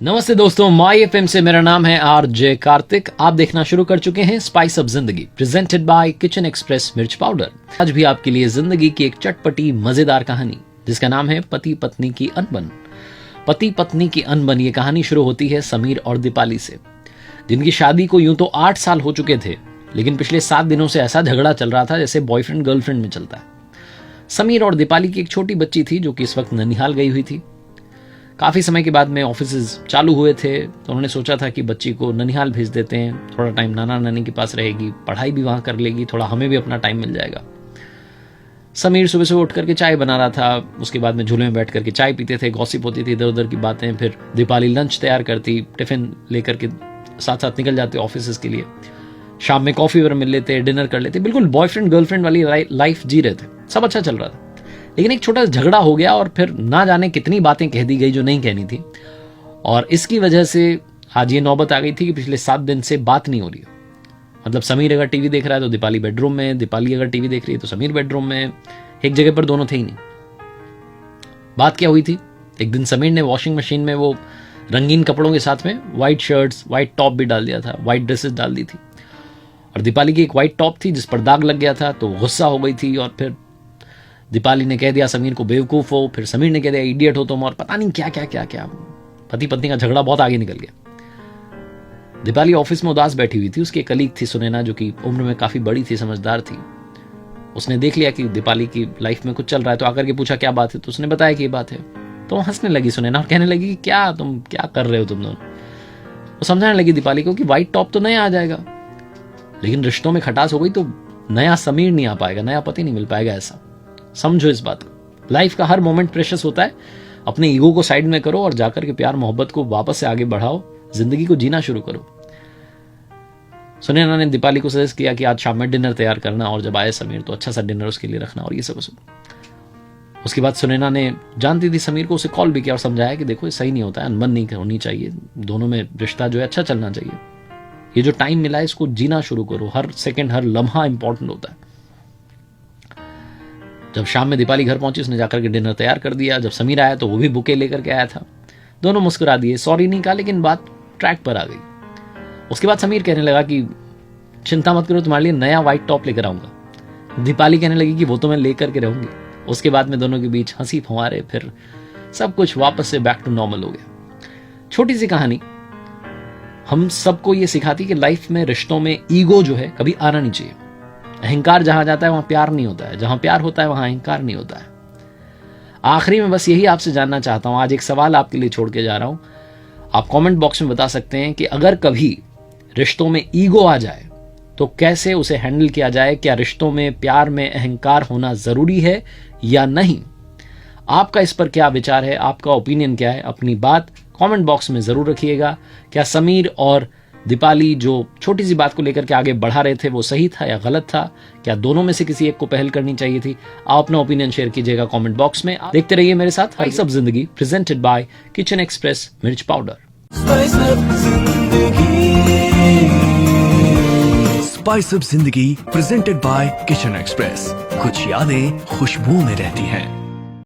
नमस्ते दोस्तों, माई एफएम से मेरा नाम है आरजे कार्तिक। आप देखना शुरू कर चुके हैं स्पाइस अप जिंदगी, प्रेजेंटेड बाय किचन एक्सप्रेस मिर्च पाउडर। आज भी आपके लिए जिंदगी की एक चटपटी मजेदार कहानी जिसका नाम है पति पत्नी की अनबन। पति पत्नी की अनबन ये कहानी शुरू होती है समीर और दीपाली से, जिनकी शादी को यूं तो 8 साल हो चुके थे, लेकिन पिछले 7 दिनों से ऐसा झगड़ा चल रहा था जैसे बॉयफ्रेंड गर्लफ्रेंड में चलता है। समीर और दीपाली की एक छोटी बच्ची थी जो कि इस वक्त ननिहाल गई हुई थी। काफ़ी समय के बाद में ऑफिस चालू हुए थे तो उन्होंने सोचा था कि बच्ची को ननिहाल भेज देते हैं, थोड़ा टाइम नाना नानी के पास रहेगी, पढ़ाई भी वहाँ कर लेगी, थोड़ा हमें भी अपना टाइम मिल जाएगा। समीर सुबह सुबह उठ करके चाय बना रहा था, उसके बाद में झूले में बैठ करके चाय पीते थे, गॉसिप होती थी, इधर उधर की बातें। फिर दीपाली लंच तैयार करती, टिफिन लेकर के साथ साथ निकल जाते ऑफिस के लिए। शाम में कॉफ़ी वगैरह मिल लेते, डिनर कर लेते, बिल्कुल बॉयफ्रेंड गर्लफ्रेंड वाली लाइफ जी रहे थे, सब अच्छा चल रहा था। लेकिन एक छोटा झगड़ा हो गया और फिर ना जाने कितनी बातें कह दी गई जो नहीं कहनी थी, और इसकी वजह से आज ये नौबत आ गई थी कि पिछले 7 दिन से बात नहीं हो रही। मतलब समीर अगर टीवी देख रहा है तो दीपाली बेडरूम में, दीपाली अगर टीवी देख रही है तो समीर बेडरूम में, एक जगह पर दोनों थे ही नहीं। बात क्या हुई थी? एक दिन समीर ने वॉशिंग मशीन में वो रंगीन कपड़ों के साथ में व्हाइट शर्ट्स, व्हाइट टॉप भी डाल दिया था, व्हाइट ड्रेसेस डाल दी थी, और दीपाली की एक व्हाइट टॉप थी जिस पर दाग लग गया था, तो गुस्सा हो गई थी। और फिर दीपाली ने कह दिया समीर को बेवकूफ़ हो, फिर समीर ने कह दिया इडियट हो तुम, और पता नहीं क्या क्या क्या क्या। पति पत्नी का झगड़ा बहुत आगे निकल गया। दीपाली ऑफिस में उदास बैठी हुई थी। उसकी कलीग थी सुनैना, जो कि उम्र में काफ़ी बड़ी थी, समझदार थी। उसने देख लिया कि दीपाली की लाइफ में कुछ चल रहा है, तो आकर के पूछा क्या बात है, तो उसने बताया कि ये बात है। तो हंसने लगी सुनैना और कहने लगी कि क्या तुम क्या कर रहे हो तुम दोनों। वो समझाने लगी दीपाली को कि व्हाइट टॉप तो नया आ जाएगा, लेकिन रिश्तों में खटास हो गई तो नया समीर नहीं आ पाएगा, नया पति नहीं मिल पाएगा। ऐसा समझो इस बात को। लाइफ का हर मोमेंट प्रेशियस होता है। अपने ईगो को साइड में करो और जाकर के प्यार मोहब्बत को वापस से आगे बढ़ाओ, जिंदगी को जीना शुरू करो। सुनैना ने दीपाली को सजेस्ट किया कि आज शाम में डिनर तैयार करना, और जब आए समीर तो अच्छा सा डिनर उसके लिए रखना, और ये सब। उसके बाद सुनैना ने, जानती थी समीर को, उसे कॉल भी किया और समझाया कि देखो ये सही नहीं होता है, अनबन नहीं होनी चाहिए, दोनों में रिश्ता जो है अच्छा चलना चाहिए। ये जो टाइम मिला है इसको जीना शुरू करो, हर सेकेंड हर लम्हा इंपॉर्टेंट होता है। जब शाम में दीपाली घर पहुंची, उसने जाकर के डिनर तैयार कर दिया। जब समीर आया तो वो भी बुके लेकर के आया था। दोनों मुस्कुरा दिए, सॉरी नहीं कहा, लेकिन बात ट्रैक पर आ गई। उसके बाद समीर कहने लगा कि चिंता मत करो, तुम्हारे लिए नया व्हाइट टॉप लेकर आऊंगा। दीपाली कहने लगी कि वो तो मैं लेकर के रहूंगी। उसके बाद में दोनों के बीच हंसी फंवारे, फिर सब कुछ वापस से बैक टू नॉर्मल हो गया। छोटी सी कहानी हम सबको ये सिखाती कि लाइफ में, रिश्तों में ईगो जो है कभी आना नहीं चाहिए। अहंकार जहां जाता है वहां प्यार नहीं होता है, जहां प्यार होता है वहां अहंकार नहीं होता है। आखिरी में बस यही आपसे जानना चाहता हूं, आज एक सवाल आपके लिए छोड़ के जा रहा हूं। आप कमेंट बॉक्स में बता सकते हैं कि अगर कभी रिश्तों में ईगो आ जाए तो कैसे उसे हैंडल किया जाए। क्या रिश्तों में, प्यार में अहंकार होना जरूरी है या नहीं? आपका इस पर क्या विचार है, आपका ओपिनियन क्या है? अपनी बात कमेंट बॉक्स में जरूर रखिएगा। क्या समीर और दीपाली जो छोटी सी बात को लेकर के आगे बढ़ा रहे थे वो सही था या गलत था? क्या दोनों में से किसी एक को पहल करनी चाहिए थी? आप अपना ओपिनियन शेयर कीजिएगा कमेंट बॉक्स में। देखते रहिए मेरे साथ स्पाइस अप जिंदगी, प्रेजेंटेड बाय किचन एक्सप्रेस मिर्च पाउडर। स्पाइस अप जिंदगी प्रेजेंटेड बाय किचन एक्सप्रेस। कुछ यादें खुशबू में रहती हैं।